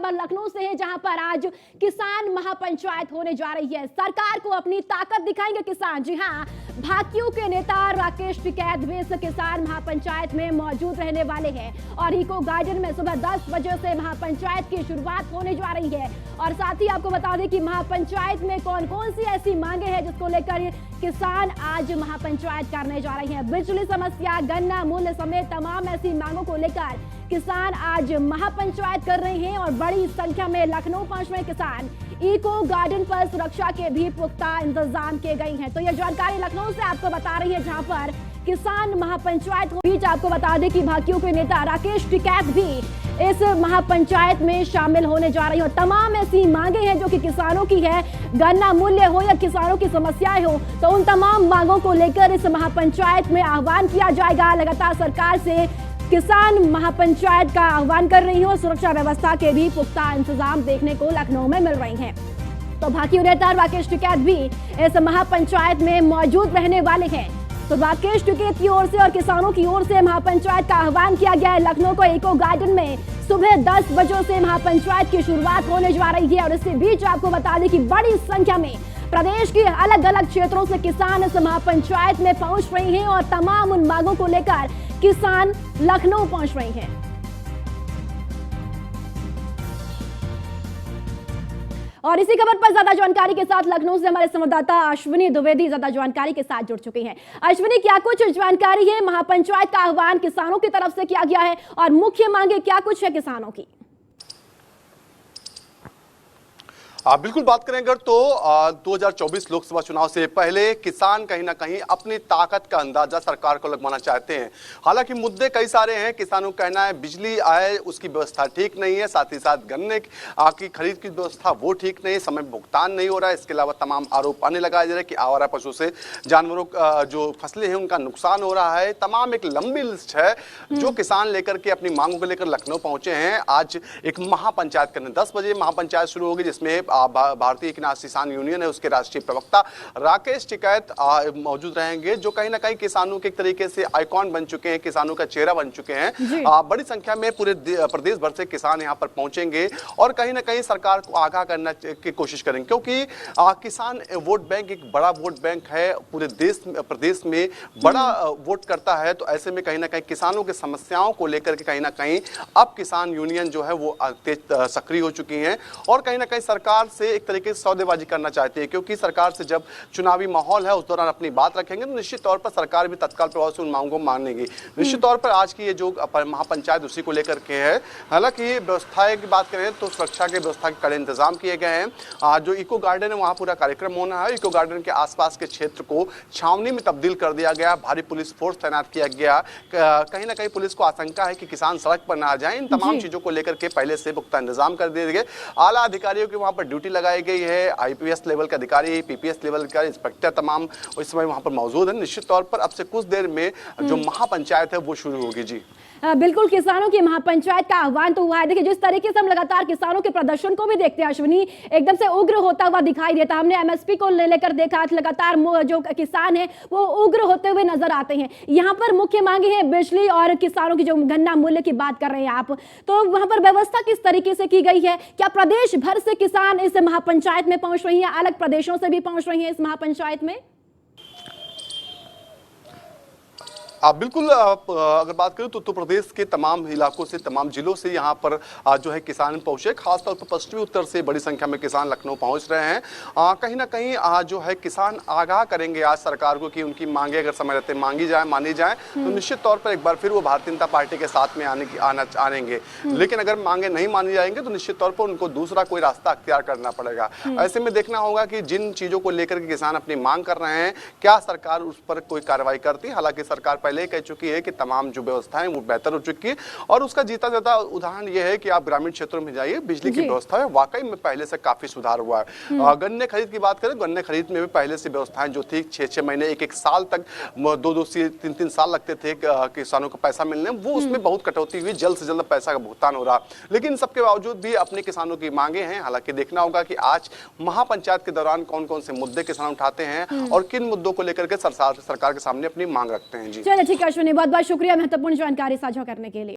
खबर लखनऊ से है, जहां पर आज किसान महापंचायत होने जा रही है। सरकार को अपनी ताकत दिखाएंगे किसान। जी हां, भाकियू के नेता राकेश टिकैत भी इस किसान महापंचायत में मौजूद रहने वाले हैं और इको गार्डन में सुबह 10 बजे से महापंचायत की शुरुआत होने जा रही है। और साथ ही आपको बता दें कि महापंचायत में कौन कौन सी ऐसी मांगे हैं जिसको लेकर किसान आज महापंचायत करने जा रहे हैं। बिजली समस्या, गन्ना मूल्य समेत तमाम ऐसी मांगों को लेकर किसान आज महापंचायत कर रहे हैं और बड़ी संख्या में लखनऊ पहुंच रहे किसान। इको गार्डन पर सुरक्षा के भी पुख्ता इंतजाम किए गए हैं। तो यह जानकारी लखनऊ से आपको बता रही है, जहां पर किसान महापंचायत हो। बीच आपको बता दें कि भाकियू के नेता राकेश टिकैत भी इस महापंचायत में शामिल होने जा रही हो। तमाम ऐसी मांगे हैं जो कि किसानों की है, गन्ना मूल्य हो या किसानों की समस्याएं हो, तो उन तमाम मांगों को लेकर इस महापंचायत में आह्वान किया जाएगा। लगातार सरकार से किसान महापंचायत का आह्वान कर रही हो। सुरक्षा व्यवस्था के भी पुख्ता इंतजाम देखने को लखनऊ में मिल रहे हैं। तो भाकियू नेता राकेश टिकैत भी इस महापंचायत में मौजूद रहने वाले हैं। तो राकेश टिकैत की ओर से और किसानों की ओर से महापंचायत का आह्वान किया गया है। लखनऊ को इको गार्डन में सुबह 10 बजे से महापंचायत की शुरुआत होने जा रही है और इसके बीच आपको बता दें कि बड़ी संख्या में प्रदेश के अलग अलग क्षेत्रों से किसान इस महापंचायत में पहुंच रहे हैं और तमाम उन मांगों को लेकर किसान लखनऊ पहुंच रहे हैं। और इसी खबर पर ज्यादा जानकारी के साथ लखनऊ से हमारे संवाददाता अश्विनी द्विवेदी ज्यादा जानकारी के साथ जुड़ चुके हैं। अश्विनी, क्या कुछ जानकारी है? महापंचायत का आह्वान किसानों की तरफ से किया गया है और मुख्य मांगे क्या कुछ है किसानों की? बिल्कुल बात करें अगर तो 2024 लोकसभा चुनाव से पहले किसान कहीं ना कहीं अपनी ताकत का अंदाजा सरकार को लगवाना चाहते हैं। हालांकि मुद्दे कई सारे हैं। किसानों का कहना है बिजली आए उसकी व्यवस्था ठीक नहीं है, साथ ही साथ गन्ने की खरीद की व्यवस्था वो ठीक नहीं है, समय भुगतान नहीं हो रहा है। इसके अलावा तमाम आरोप आने लगाए जा रहे हैं कि आवारा पशु से जानवरों जो फसलें हैं उनका नुकसान हो रहा है। तमाम एक लंबी लिस्ट है जो किसान लेकर के अपनी मांगों को लेकर लखनऊ पहुंचे हैं। आज एक महापंचायत करने 10 बजे महापंचायत शुरू होगी, जिसमें भारतीय किसान यूनियन है उसके राष्ट्रीय प्रवक्ता राकेश टिकैत मौजूद रहेंगे, जो कहीं ना कहीं किसानों के एक तरीके से आइकॉन बन चुके हैं, किसानों का चेहरा बन चुके हैं। बड़ी संख्या में पूरे प्रदेश भर से किसान यहां पर पहुंचेंगे और कहीं ना कहीं सरकार को आगाह करने की कोशिश करेंगे, क्योंकि किसान वोट बैंक एक बड़ा वोट बैंक है, पूरे प्रदेश में बड़ा वोट करता है। तो ऐसे में कहीं ना कहीं किसानों की समस्याओं को लेकर के कहीं ना कहीं अब किसान यूनियन जो है वो तेज सक्रिय हो चुकी है और कहीं ना कहीं सरकार से एक तरीके से सौदेबाजी करना चाहती है, क्योंकि सरकार से जब चुनावी माहौल है उस दौरान अपनी बात रखेंगे तो निश्चित तौर पर सरकार भी तत्काल प्रभाव से उन मांगों को मानेगी। निश्चित तौर पर आज की ये जो महापंचायत उसी को लेकर के है। हालांकि व्यवस्था की बात करें तो सुरक्षा के व्यवस्था के कड़े इंतजाम किए गए हैं। जो इको गार्डन है वहां पूरा कार्यक्रम होना है। इको गार्डन के आसपास के क्षेत्र को छावनी में तब्दील कर दिया गया, भारी पुलिस फोर्स तैनात किया गया। कहीं ना कहीं पुलिस को आशंका है कि किसान सड़क पर ना आ जाए। इन तमाम चीजों को लेकर के पहले से पुख्ता इंतजाम कर दिए गए। आला अधिकारियों की वहां पर ड्यूटी लगाई गई है। आईपीएस लेवल के अधिकारी, पीपीएस लेवल के अधिकारी, इंस्पेक्टर तमाम इस समय वहां पर मौजूद है। निश्चित तौर पर अब से कुछ देर में जो महापंचायत है वो शुरू होगी। जी बिल्कुल, किसानों की महापंचायत का आह्वान तो हुआ है। देखिए, जिस तरीके से हम लगातार किसानों के प्रदर्शन को भी देखते हैं अश्विनी, एकदम से उग्र होता हुआ दिखाई देता। हमने एमएसपी को लेकर देखा, लगातार जो किसान है वो उग्र होते हुए नजर आते हैं। यहाँ पर मुख्य मांगे हैं बिजली और किसानों की जो गन्ना मूल्य की बात कर रहे हैं आप, तो वहां पर व्यवस्था किस तरीके से की गई है? क्या प्रदेश भर से किसान इस महापंचायत में पहुंच रही हैं, अलग प्रदेशों से भी पहुंच रही हैं इस महापंचायत में? बिल्कुल, अगर बात करें तो उत्तर प्रदेश के तमाम इलाकों से, तमाम जिलों से यहाँ पर जो है किसान पहुंचे। खासतौर पर पश्चिमी उत्तर से बड़ी संख्या में किसान लखनऊ पहुंच रहे हैं। कहीं ना कहीं जो है किसान आगाह करेंगे आज सरकार को कि उनकी मांगे अगर समय रहते मानी जाए तो निश्चित तौर पर एक बार फिर वो भारतीय जनता पार्टी के साथ में आनेंगे। लेकिन अगर मांगे नहीं मानी जाएंगे तो निश्चित तौर पर उनको दूसरा कोई रास्ता अख्तियार करना पड़ेगा। ऐसे में देखना होगा कि जिन चीजों को लेकर के किसान अपनी मांग कर रहे हैं, क्या सरकार उस पर कोई कार्रवाई करती है। हालांकि सरकार पहले कह चुकी है कि तमाम जो व्यवस्थाएं वो बेहतर हो चुकी है और उसका जीता जाता उदाहरण यह है कि आप ग्रामीण क्षेत्रों में जाइए, बिजली की व्यवस्था है वाकई में पहले से काफी सुधार हुआ है। गन्ने खरीद की बात करें, गन्ने खरीद में भी पहले से व्यवस्थाएं जो थी 6-6 महीने, 1-1 साल तक, 2-2 से 3-3 साल लगते थे किसानों को पैसा मिलने, वो उसमें बहुत कटौती हुई, जल्द से जल्द पैसा का भुगतान हो रहा। लेकिन सबके बावजूद भी अपने किसानों की मांगे हैं। हालांकि देखना होगा कि आज महापंचायत के दौरान कौन कौन से मुद्दे किसान उठाते हैं और किन मुद्दों को लेकर के सरकार के सामने अपनी मांग रखते हैं। जी चलिए, ठीक है अश्विनी, बहुत बहुत शुक्रिया महत्वपूर्ण जानकारी साझा करने के लिए।